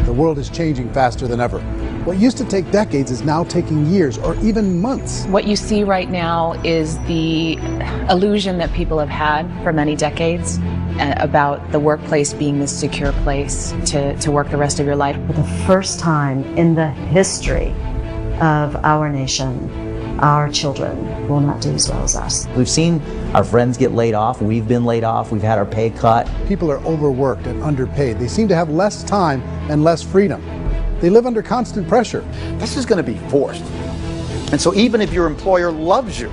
the world is changing faster than ever. What used to take decades is now taking years or even months. What you see right now is the illusion that people have had for many decades about the workplace being this secure place to work the rest of your life. For the first time in the history of our nation, our children will not do as well as us. We've seen our friends get laid off. We've been laid off. We've had our pay cut. People are overworked and underpaid. They seem to have less time and less freedom. They live under constant pressure. This is going to be forced. And so even if your employer loves you,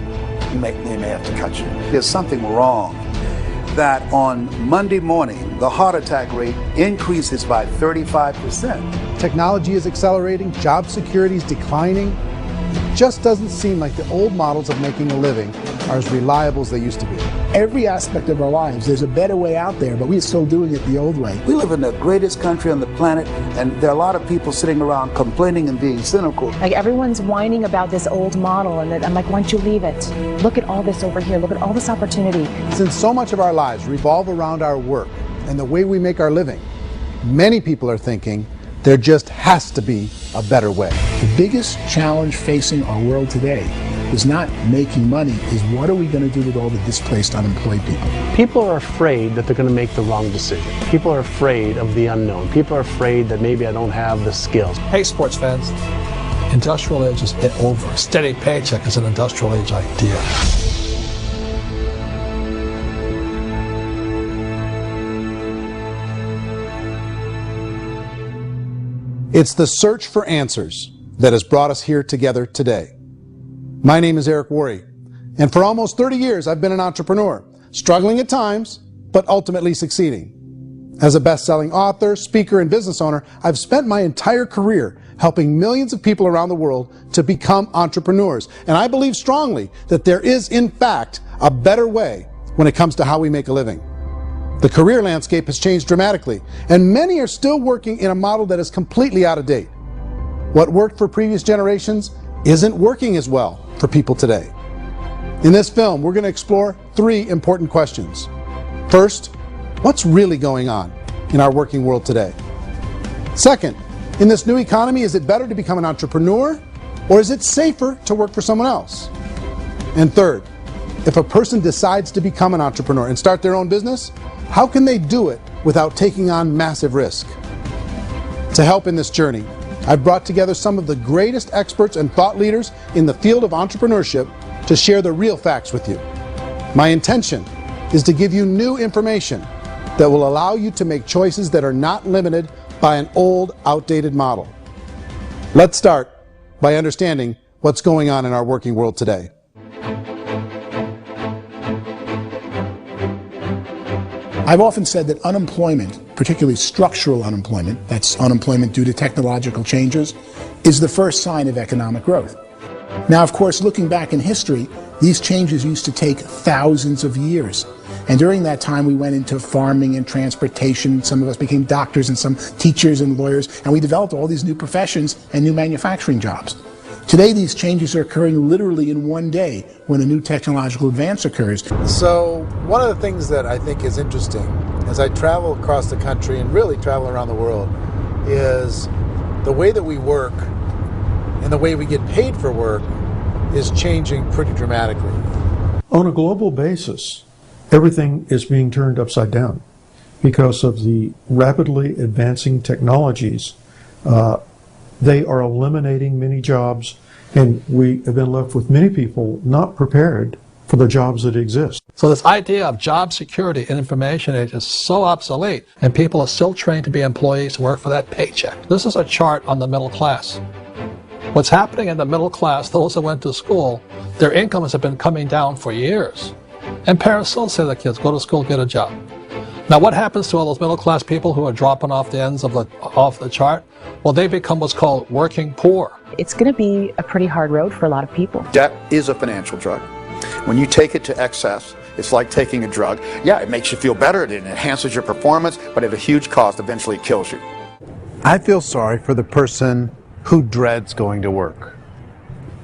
they may have to cut you. There's something wrong that on Monday morning, the heart attack rate increases by 35%. Technology is accelerating, job security is declining. It just doesn't seem like the old models of making a living are as reliable as they used to be. Every aspect of our lives, there's a better way out there, but we're still doing it the old way. We live in the greatest country on the planet, and there are a lot of people sitting around complaining and being cynical. Like everyone's whining about this old model, and I'm like, why don't you leave it? Look at all this over here. Look at all this opportunity. Since so much of our lives revolve around our work and the way we make our living, many people are thinking there just has to be a better way. The biggest challenge facing our world today is not making money, is what are we going to do with all the displaced, unemployed people? People are afraid that they're going to make the wrong decision. People are afraid of the unknown. People are afraid that maybe I don't have the skills. Hey, sports fans. Industrial age is over. A steady paycheck is an industrial age idea. It's the search for answers that has brought us here together today. My name is Eric Worre, and for almost 30 years I've been an entrepreneur, struggling at times, but ultimately succeeding. As a best-selling author, speaker, and business owner, I've spent my entire career helping millions of people around the world to become entrepreneurs. And I believe strongly that there is, in fact, a better way when it comes to how we make a living. The career landscape has changed dramatically, and many are still working in a model that is completely out of date. What worked for previous generations isn't working as well for people today. In this film, we're going to explore 3 important questions. First, what's really going on in our working world today? Second, in this new economy, is it better to become an entrepreneur, or is it safer to work for someone else? And third, if a person decides to become an entrepreneur and start their own business, how can they do it without taking on massive risk? To help in this journey, I've brought together some of the greatest experts and thought leaders in the field of entrepreneurship to share the real facts with you. My intention is to give you new information that will allow you to make choices that are not limited by an old, outdated model. Let's start by understanding what's going on in our working world today. I've often said that unemployment, particularly structural unemployment, that's unemployment due to technological changes, is the first sign of economic growth. Now, of course, looking back in history, these changes used to take thousands of years. And during that time, we went into farming and transportation. Some of us became doctors and some teachers and lawyers, and we developed all these new professions and new manufacturing jobs. Today, these changes are occurring literally in one day when a new technological advance occurs. So one of the things that I think is interesting as I travel across the country and really travel around the world is the way that we work and the way we get paid for work is changing pretty dramatically. On a global basis, everything is being turned upside down because of the rapidly advancing technologies. They are eliminating many jobs, and we have been left with many people not prepared for the jobs that exist. So this idea of job security in information age is so obsolete, and people are still trained to be employees who work for that paycheck. This is a chart on the middle class. What's happening in the middle class, those that went to school, their incomes have been coming down for years. And parents still say to their kids, go to school, get a job. Now what happens to all those middle class people who are dropping off the ends of the chart? Well, they become what's called working poor. It's going to be a pretty hard road for a lot of people. Debt is a financial drug. When you take it to excess, it's like taking a drug. Yeah, it makes you feel better, it enhances your performance, but at a huge cost, eventually it kills you. I feel sorry for the person who dreads going to work,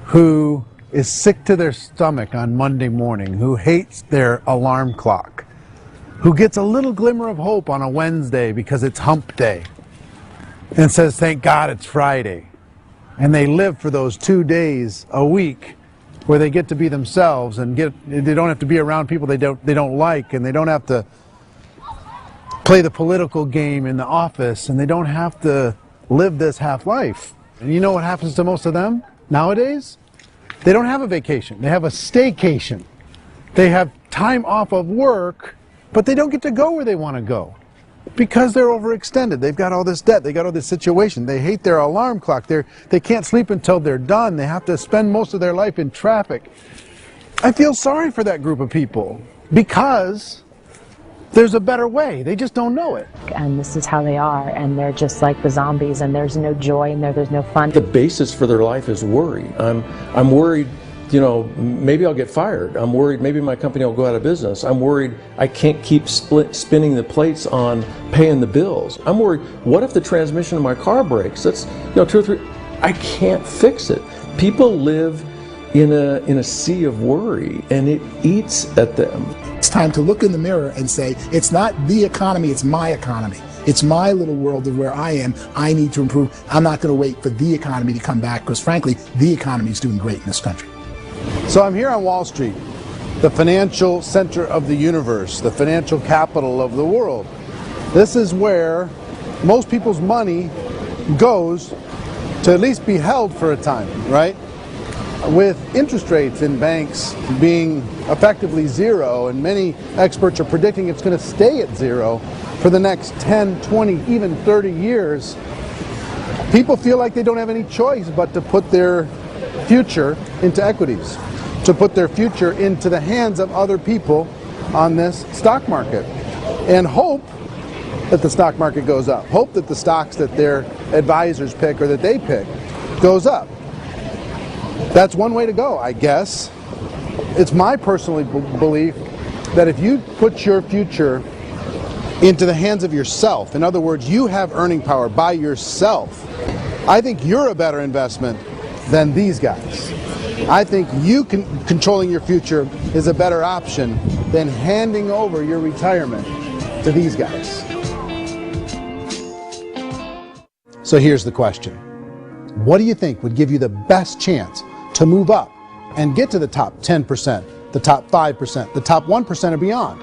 who is sick to their stomach on Monday morning, who hates their alarm clock, who gets a little glimmer of hope on a Wednesday because it's hump day. and says, thank God it's Friday. And they live for those 2 days a week where they get to be themselves and they don't have to be around people they don't like, and they don't have to play the political game in the office, and they don't have to live this half life. And you know what happens to most of them nowadays? They don't have a vacation. They have a staycation. They have time off of work, but they don't get to go where they want to go because they're overextended. They've got all this debt. They got all this situation. They hate their alarm clock. They can't sleep until they're done. They have to spend most of their life in traffic. I feel sorry for that group of people because there's a better way. They just don't know it. And this is how they are, and they're just like the zombies, and there's no joy in there, there's no fun. The basis for their life is worry. I'm worried, you know, maybe I'll get fired. I'm worried maybe my company will go out of business. I'm worried I can't keep spinning the plates on paying the bills. I'm worried, what if the transmission of my car breaks? That's, you know, 2 or 3, I can't fix it. People live in a sea of worry, and it eats at them. It's time to look in the mirror and say, it's not the economy, it's my economy. It's my little world of where I am. I need to improve. I'm not going to wait for the economy to come back because, frankly, the economy is doing great in this country. So I'm here on Wall Street, the financial center of the universe, the financial capital of the world. This is where most people's money goes to at least be held for a time, right? With interest rates in banks being effectively zero, and many experts are predicting it's going to stay at zero for the next 10, 20, even 30 years, people feel like they don't have any choice but to put their future into equities, to put their future into the hands of other people on this stock market, and hope that the stock market goes up, hope that the stocks that their advisors pick or that they pick goes up. That's one way to go, I guess. It's my personal belief that if you put your future into the hands of yourself, in other words, you have earning power by yourself, I think you're a better investment than these guys. I think controlling your future is a better option than handing over your retirement to these guys. So here's the question. What do you think would give you the best chance to move up and get to the top 10%, the top 5%, the top 1% or beyond?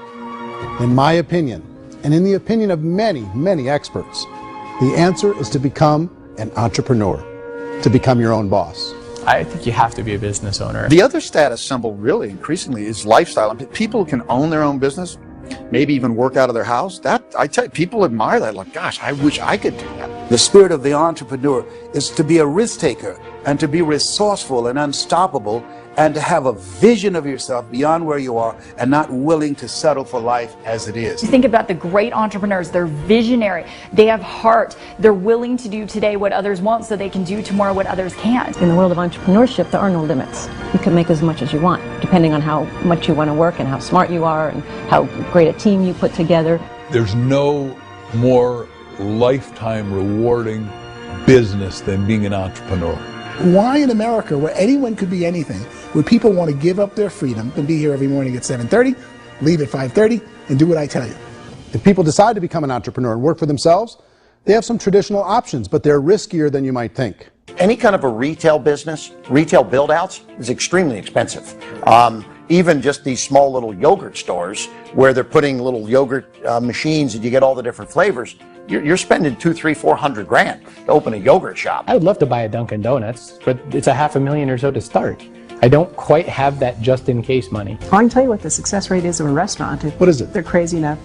In my opinion, and in the opinion of many, many experts, the answer is to become an entrepreneur, to become your own boss. I think you have to be a business owner. The other status symbol really increasingly is lifestyle. People can own their own business, maybe even work out of their house. That, I tell you, people admire that. Like, gosh, I wish I could do that. The spirit of the entrepreneur is to be a risk taker and to be resourceful and unstoppable and to have a vision of yourself beyond where you are and not willing to settle for life as it is. Think about the great entrepreneurs. They're visionary. They have heart. They're willing to do today what others won't so they can do tomorrow what others can't. In the world of entrepreneurship, there are no limits. You can make as much as you want, depending on how much you want to work and how smart you are and how great a team you put together. There's no more lifetime rewarding business than being an entrepreneur. Why in America, where anyone could be anything, would people want to give up their freedom and be here every morning at 7:30, leave at 5:30, and do what I tell you? If people decide to become an entrepreneur and work for themselves, they have some traditional options, but they're riskier than you might think. Any kind of a retail business, retail build-outs, is extremely expensive. Even just these small little yogurt stores where they're putting little yogurt machines and you get all the different flavors, you're spending $200,000, $300,000, $400,000 to open a yogurt shop. I would love to buy a Dunkin' Donuts, but it's $500,000 or so to start. I don't quite have that just-in-case money. I can tell you what the success rate is of a restaurant. What is it? They're crazy enough.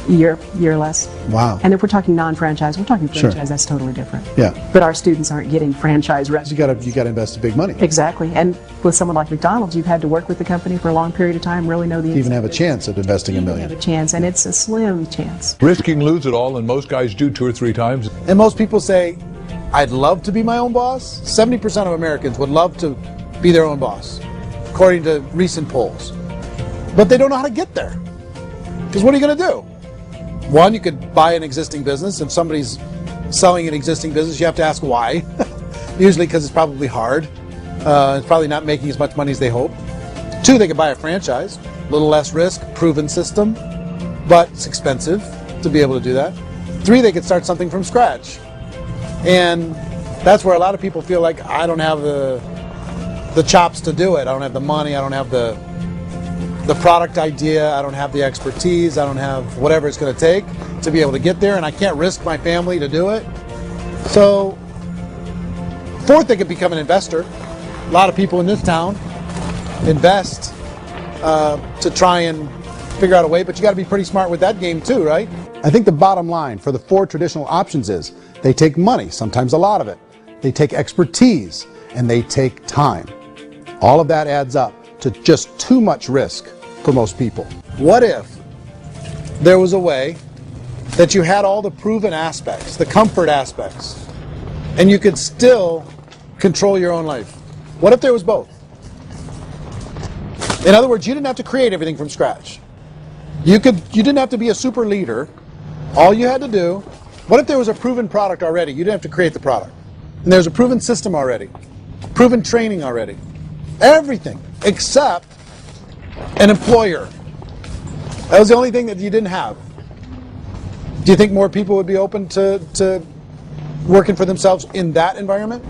Year less. Wow. And if we're talking non-franchise, we're talking franchise, Sure. That's totally different. Yeah. But our students aren't getting franchise restaurants. You got to invest big money. Exactly. And with someone like McDonald's, you've had to work with the company for a long period of time, really know the... You even have a chance at investing $1 million. You have a chance, and it's a slim chance. Risking lose it all, and most guys do 2 or 3 times. And most people say, I'd love to be my own boss. 70% of Americans would love to be their own boss, according to recent polls. But they don't know how to get there. Because what are you going to do? One, you could buy an existing business. If somebody's selling an existing business, you have to ask why. Usually because it's probably hard. It's probably not making as much money as they hope. 2, they could buy a franchise. A little less risk, proven system, but it's expensive to be able to do that. 3, they could start something from scratch. And that's where a lot of people feel like, I don't have the chops to do it. I don't have the money. I don't have the product idea. I don't have the expertise. I don't have whatever it's going to take to be able to get there, and I can't risk my family to do it. So, fourth, they could become an investor. A lot of people in this town invest to try and figure out a way, but you got to be pretty smart with that game too, right? I think the bottom line for the four traditional options is they take money, sometimes a lot of it. They take expertise, and they take time. All of that adds up to just too much risk for most people. What if there was a way that you had all the proven aspects, the comfort aspects, and you could still control your own life? What if there was both? In other words, you didn't have to create everything from scratch. You didn't have to be a super leader. All you had to do, what if there was a proven product already? You didn't have to create the product. And there's a proven system already, proven training already. Everything except an employer. That was the only thing that you didn't have. Do you think more people would be open to working for themselves in that environment?